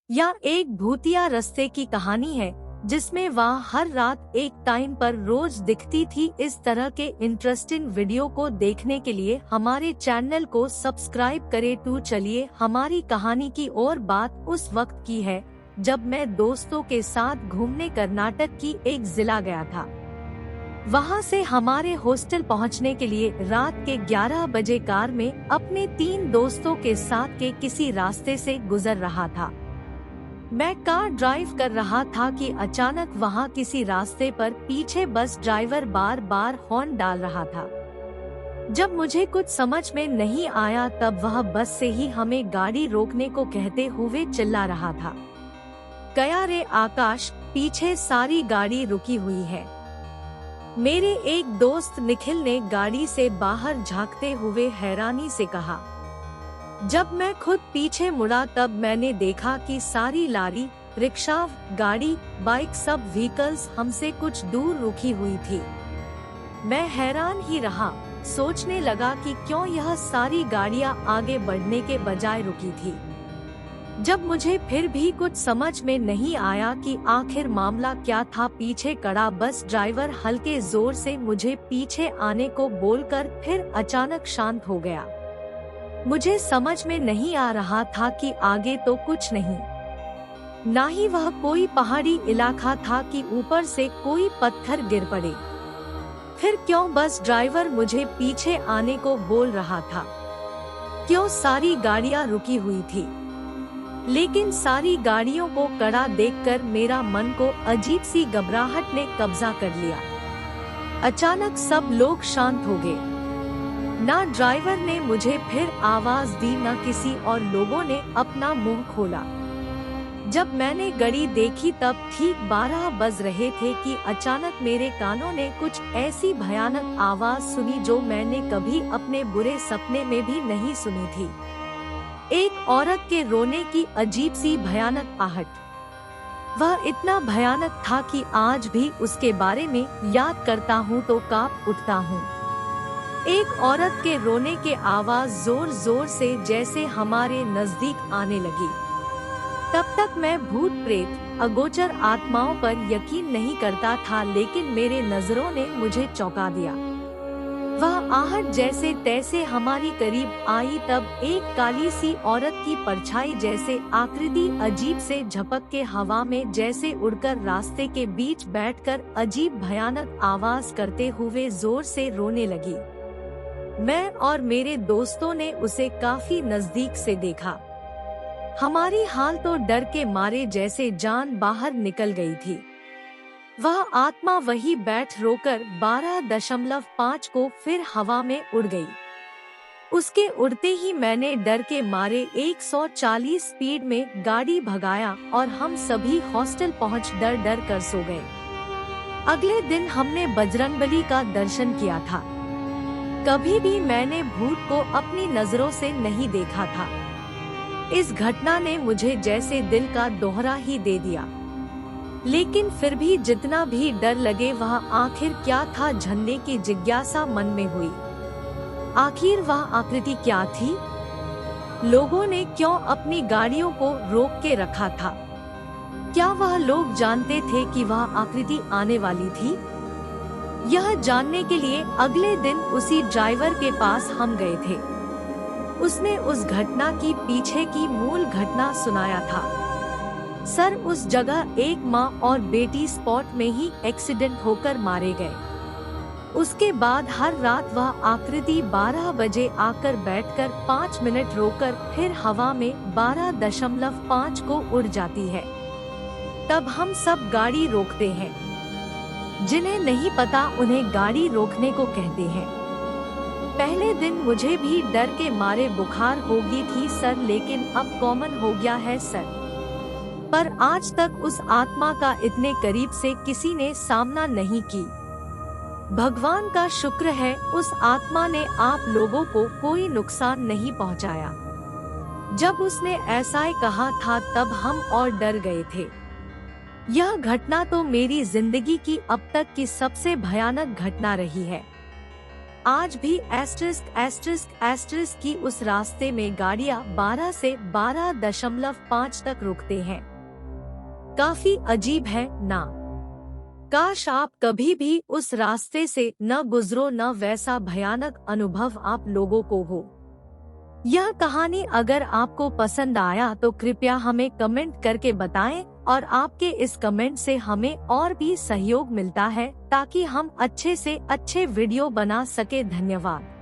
या एक भूतिया रास्ते की कहानी है जिसमें वह हर रात एक टाइम पर रोज दिखती थी। इस तरह के इंटरेस्टिंग वीडियो को देखने के लिए हमारे चैनल को सब्सक्राइब करें। तो चलिए हमारी कहानी की और बात उस वक्त की है जब मैं दोस्तों के साथ घूमने कर्नाटक की एक जिला गया था। वहां से हमारे हॉस्टल पहुंचने के लिए रात के 11 बजे कार में अपने 3 दोस्तों के साथ के किसी रास्ते से गुजर रहा था। मैं कार ड्राइव कर रहा था कि अचानक वहां किसी रास्ते पर पीछे बस ड्राइवर बार बार हॉर्न डाल रहा था। जब मुझे कुछ समझ में नहीं आया तब वह बस से ही हमें गाड़ी रोकने को कहते हुए चिल्ला रहा था, "गया रे आकाश, पीछे सारी गाड़ी रुकी हुई है।" मेरे एक दोस्त निखिल ने गाड़ी से बाहर झांकते हुए हैरानी से कहा। जब मैं खुद पीछे मुड़ा तब मैंने देखा कि सारी लारी, रिक्शा, गाड़ी, बाइक, सब व्हीकल्स हमसे कुछ दूर रुकी हुई थी। मैं हैरान ही रहा, सोचने लगा कि क्यों यह सारी गाड़ियां आगे बढ़ने के बजाय रुकी थी। जब मुझे फिर भी कुछ समझ में नहीं आया कि आखिर मामला क्या था, पीछे खड़ा बस ड्राइवर हल्के जोर से मुझे पीछे आने को बोलकर फिर अचानक शांत हो गया। मुझे समझ में नहीं आ रहा था कि आगे तो कुछ नहीं, ना ही वह कोई पहाड़ी इलाका था कि ऊपर से कोई पत्थर गिर पड़े। फिर क्यों बस ड्राइवर मुझे पीछे आने को बोल रहा था? क्यों सारी गाड़ियां रुकी हुई थी? लेकिन सारी गाड़ियों को खड़ा देखकर मेरा मन को अजीब सी घबराहट ने कब्जा कर लिया। अचानक सब लोग शांत हो गए। ना ड्राइवर ने मुझे फिर आवाज दी, न किसी और लोगों ने अपना मुंह खोला। जब मैंने घड़ी देखी तब ठीक 12 बज रहे थे कि अचानक मेरे कानों ने कुछ ऐसी भयानक आवाज सुनी जो मैंने कभी अपने बुरे सपने में भी नहीं सुनी थी। एक औरत के रोने की अजीब सी भयानक आहट। वह इतना भयानक था कि आज भी उसके बारे में याद करता हूँ तो कांप उठता हूँ। एक औरत के रोने के आवाज जोर जोर से जैसे हमारे नजदीक आने लगी। तब तक मैं भूत प्रेत, अगोचर आत्माओं पर यकीन नहीं करता था, लेकिन मेरे नजरों ने मुझे चौंका दिया। वह आहट जैसे तैसे हमारी करीब आई तब एक काली सी औरत की परछाई जैसे आकृति अजीब से झपक के हवा में जैसे उड़कर रास्ते के बीच बैठकर अजीब भयानक आवाज करते हुए जोर से रोने लगी। मैं और मेरे दोस्तों ने उसे काफी नजदीक से देखा। हमारी हाल तो डर के मारे जैसे जान बाहर निकल गई थी। वह आत्मा वही बैठ रोकर 12.5 को फिर हवा में उड़ गई। उसके उड़ते ही मैंने डर के मारे 140 स्पीड में गाड़ी भगाया और हम सभी हॉस्टल पहुंच डर डर कर सो गए। अगले दिन हमने बजरंगबली का दर्शन किया था। कभी भी मैंने भूत को अपनी नजरों से नहीं देखा था। इस घटना ने मुझे जैसे दिल का दोहरा ही दे दिया। लेकिन फिर भी जितना भी डर लगे वह आखिर क्या था, जानने की जिज्ञासा मन में हुई। आखिर वह आकृति क्या थी? लोगों ने क्यों अपनी गाड़ियों को रोक के रखा था? क्या वह लोग जानते थे कि वह आकृति आने वाली थी? यह जानने के लिए अगले दिन उसी ड्राइवर के पास हम गए थे। उसने उस घटना की पीछे की मूल घटना सुनाया था। सर, उस जगह एक माँ और बेटी स्पॉट में ही एक्सीडेंट होकर मारे गए। उसके बाद हर रात वह आकृति 12 बजे आकर बैठकर 5 मिनट रोकर फिर हवा में 12.5 को उड़ जाती है। तब हम सब गाड़ी रोकते हैं। जिन्हें नहीं पता उन्हें गाड़ी रोकने को कहते हैं। पहले दिन मुझे भी डर के मारे बुखार हो गई थी सर, लेकिन अब कॉमन हो गया है सर। पर आज तक उस आत्मा का इतने करीब से किसी ने सामना नहीं की। भगवान का शुक्र है उस आत्मा ने आप लोगों को कोई नुकसान नहीं पहुंचाया। जब उसने ऐसा ही कहा था तब हम और डर गए थे। यह घटना तो मेरी जिंदगी की अब तक की सबसे भयानक घटना रही है। आज भी ***** की उस रास्ते में गाड़ियां 12 से 12.5 तक रुकते हैं। काफी अजीब है ना? काश आप कभी भी उस रास्ते से न गुजरो, न वैसा भयानक अनुभव आप लोगों को हो। यह कहानी अगर आपको पसंद आया तो कृपया हमें कमेंट करके बताएं, और आपके इस कमेंट से हमें और भी सहयोग मिलता है ताकि हम अच्छे से अच्छे वीडियो बना सके। धन्यवाद।